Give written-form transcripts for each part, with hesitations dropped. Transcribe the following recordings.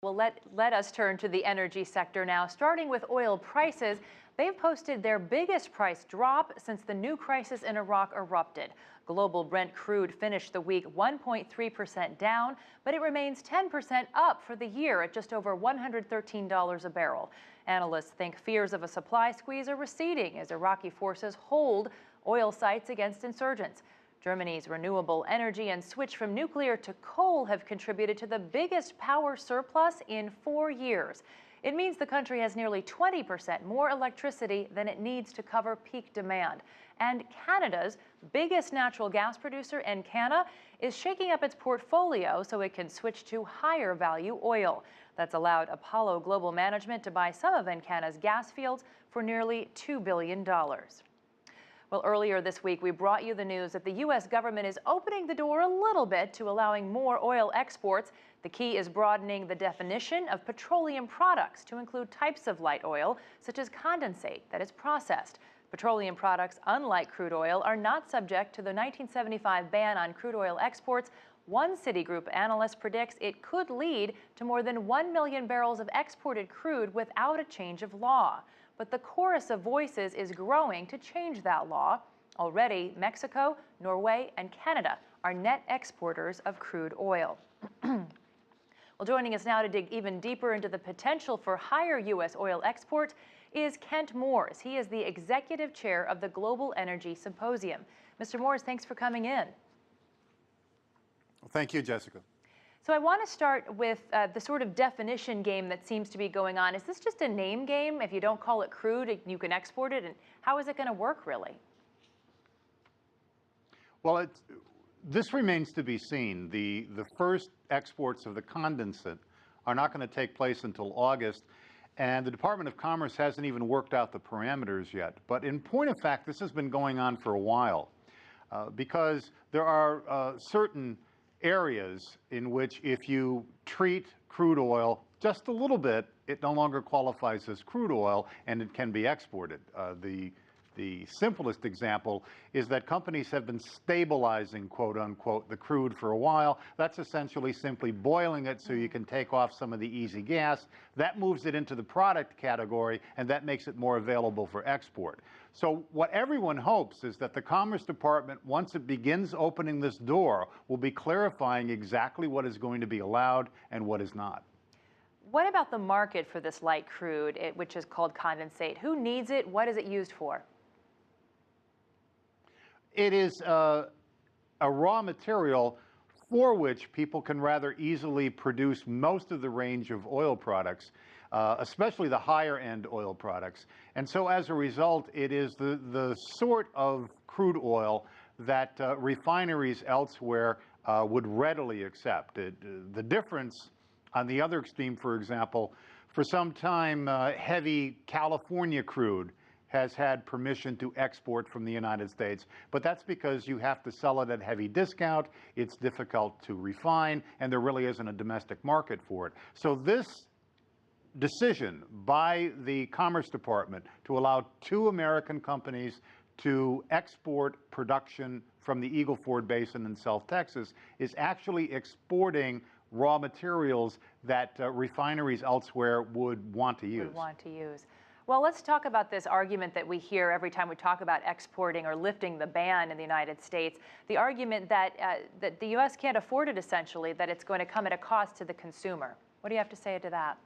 Well, let us turn to the energy sector now. Starting with oil prices, they've posted their biggest price drop since the new crisis in Iraq erupted. Global Brent crude finished the week 1.3% down, but it remains 10% up for the year at just over $113 a barrel. Analysts think fears of a supply squeeze are receding as Iraqi forces hold oil sites against insurgents. Germany's renewable energy and switch from nuclear to coal have contributed to the biggest power surplus in 4 years. It means the country has nearly 20% more electricity than it needs to cover peak demand. And Canada's biggest natural gas producer, Encana, is shaking up its portfolio so it can switch to higher value oil. That's allowed Apollo Global Management to buy some of Encana's gas fields for nearly $2 billion. Well, earlier this week, we brought you the news that the U.S. government is opening the door a little bit to allowing more oil exports. The key is broadening the definition of petroleum products to include types of light oil, such as condensate that is processed. Petroleum products, unlike crude oil, are not subject to the 1975 ban on crude oil exports. One Citigroup analyst predicts it could lead to more than 1 million barrels of exported crude without a change of law. But the chorus of voices is growing to change that law. Already, Mexico, Norway, and Canada are net exporters of crude oil. Well, joining us now to dig even deeper into the potential for higher U.S. oil export is Kent Moores. He is the executive chair of the Global Energy Symposium. Mr. Moores, thanks for coming in. Well, thank you, Jessica. So I want to start with the sort of definition game that seems to be going on. Is this just a name game? If you don't call it crude, you can export it. And how is it going to work, really? Well, this remains to be seen. The first exports of the condensate are not going to take place until August. And the Department of Commerce hasn't even worked out the parameters yet. But in point of fact, this has been going on for a while because there are certain areas in which if you treat crude oil just a little bit, it no longer qualifies as crude oil and it can be exported. The simplest example is that companies have been stabilizing, quote unquote, the crude for a while. That's essentially simply boiling it so you can take off some of the easy gas. That moves it into the product category, and that makes it more available for export. So what everyone hopes is that the Commerce Department, once it begins opening this door, will be clarifying exactly what is going to be allowed and what is not. What about the market for this light crude, which is called condensate? Who needs it? What is it used for? It is a raw material for which people can rather easily produce most of the range of oil products, especially the higher end oil products. And so as a result, it is the sort of crude oil that refineries elsewhere would readily accept. The difference on the other extreme, for example, for some time, heavy California crude has had permission to export from the United States, but that's because you have to sell it at heavy discount, it's difficult to refine, and there really isn't a domestic market for it. So this decision by the Commerce Department to allow 2 American companies to export production from the Eagle Ford Basin in South Texas is actually exporting raw materials that refineries elsewhere would want to use. Well, let's talk about this argument that we hear every time we talk about exporting or lifting the ban in the United States. The argument that the U.S. can't afford it, essentially, that it's going to come at a cost to the consumer. What do you have to say to that?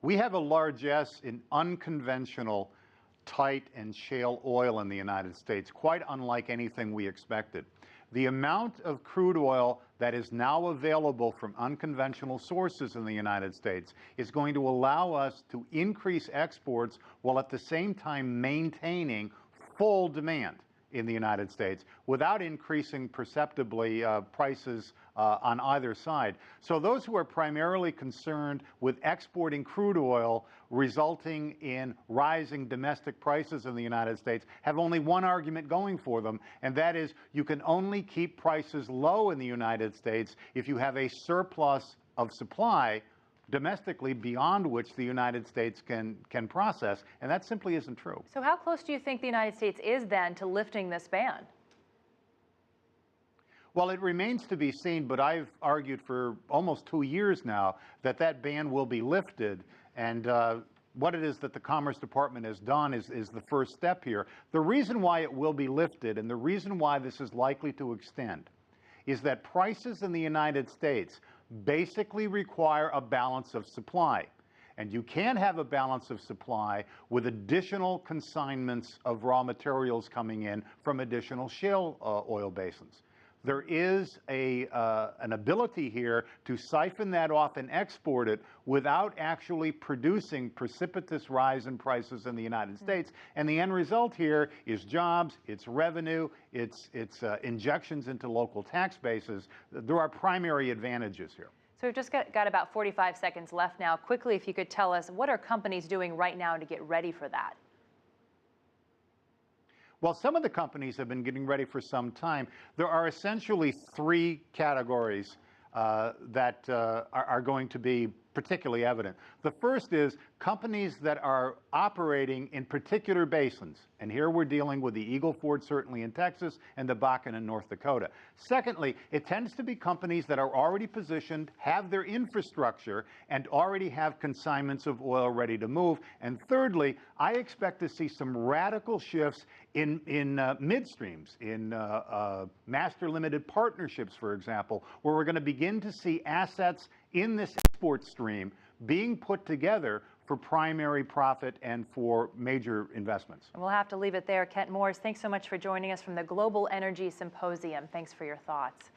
We have a largesse in unconventional, tight and shale oil in the United States, quite unlike anything we expected. The amount of crude oil that is now available from unconventional sources in the United States is going to allow us to increase exports while at the same time maintaining full demand in the United States without increasing perceptibly prices on either side. So those who are primarily concerned with exporting crude oil resulting in rising domestic prices in the United States have only one argument going for them, and that is you can only keep prices low in the United States if you have a surplus of supply domestically beyond which the United States can process, and that simply isn't true. So how close do you think the United States is then to lifting this ban? Well, it remains to be seen, but I've argued for almost 2 years now that that ban will be lifted, and what it is that the Commerce Department has done is the first step here. The reason why it will be lifted and the reason why this is likely to extend is that prices in the United States basically require a balance of supply. And you can't have a balance of supply with additional consignments of raw materials coming in from additional shale oil basins. There is an ability here to siphon that off and export it without actually producing precipitous rise in prices in the United States. And the end result here is jobs, it's revenue, it's injections into local tax bases. There are primary advantages here. So we've just got about 45 seconds left now. Quickly, if you could tell us, what are companies doing right now to get ready for that? Well, some of the companies have been getting ready for some time. There are essentially 3 categories that are going to be particularly evident. The first is companies that are operating in particular basins. And here we're dealing with the Eagle Ford, certainly in Texas, and the Bakken in North Dakota. Secondly, it tends to be companies that are already positioned, have their infrastructure, and already have consignments of oil ready to move. And thirdly, I expect to see some radical shifts in midstreams, in master limited partnerships, for example, where we're going to begin to see assets in this export stream being put together for primary profit and for major investments. And we'll have to leave it there. Kent Morris, thanks so much for joining us from the Global Energy Symposium. Thanks for your thoughts.